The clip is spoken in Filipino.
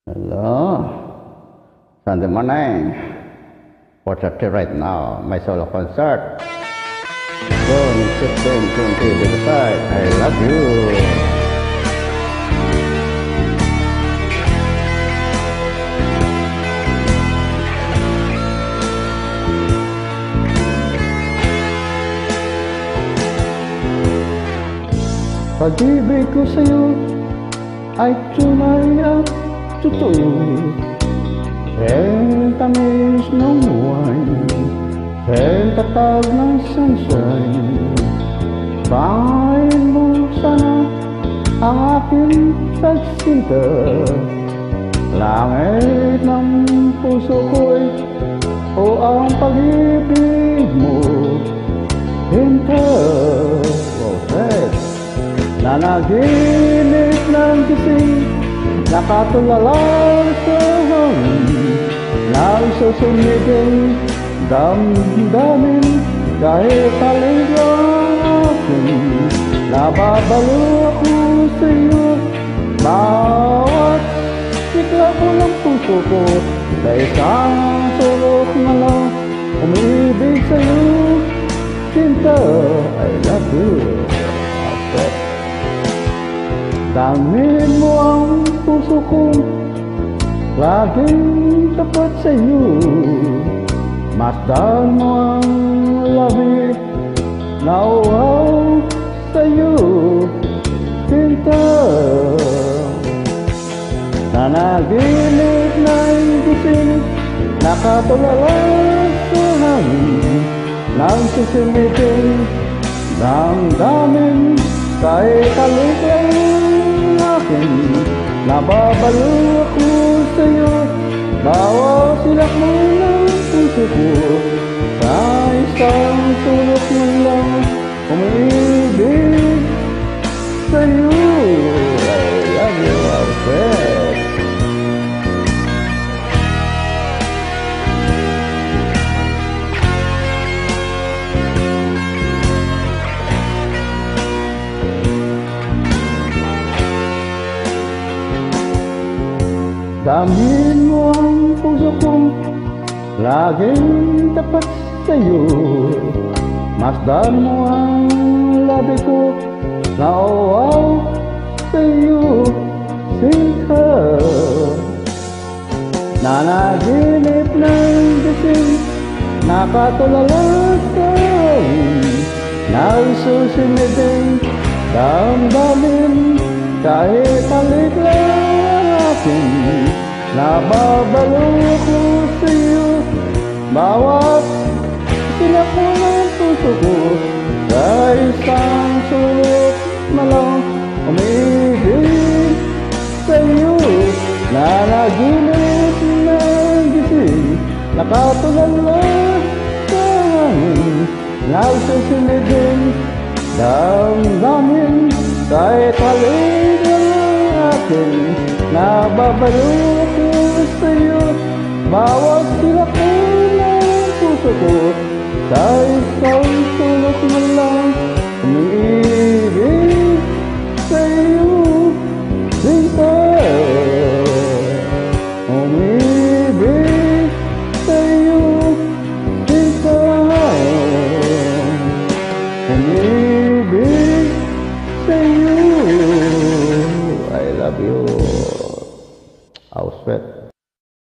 Hello, Sunday morning. 4:30 right now, my solo concert. June 15, 20, decide. I love you. Pag-ibig ko sa'yo ay tunay at totoo. Ang tamis ng wine, ang tatag ng sunshine. Pangin mo sana ang aking pagsinta. Langit ng puso ko'y o ang pag-ibig mo. Hinta, nanaginip ng gising, nakatulala sa hangin, nagsusumiging damdamin kahit taligang akin. Nababalo ako sa iyo, bawat sikla ko ng puso ko, sa isang sulok na lang umibig sa iyo. Sinta, I love you. Damhin mo ang puso ko, laging tapat sa iyo. Masdan mo ang labi na uhaw sa iyo. Sinta, nanaginip ng gising, nakatulala sa hangin, nagsusumiging damdamin kahit taliklang akin. Nababalo ako sa'yo, bawat silak mo ng puso ko, sa isang sulok mo lang umibig sa'yo. I love you, Alfred. Damhin mo ang puso ko, laging tapat sa'yo. Masdan mo ang labi ko, nauwaw sa'yo. Sinta, nanaginip ng gising, nakatulala sa hangin, nagsusumiging damdamin kahit taliklang akin. Nababalo ako sa'yo, bawat silak mo ng puso ko, sa isang sulok na lang umibig sa'yo. Nanaginip ng gising, nakatulala sa hangin, nagsusumiging damdamin kahit haligang akin. Nababalo ako sa'yo, bawat silak mo ng puso ko, sa isang sulok na lang umiibig sa'yo. Sinta, umibig sa'yo. Sinta, umibig sa'yo. I love you. Auswet.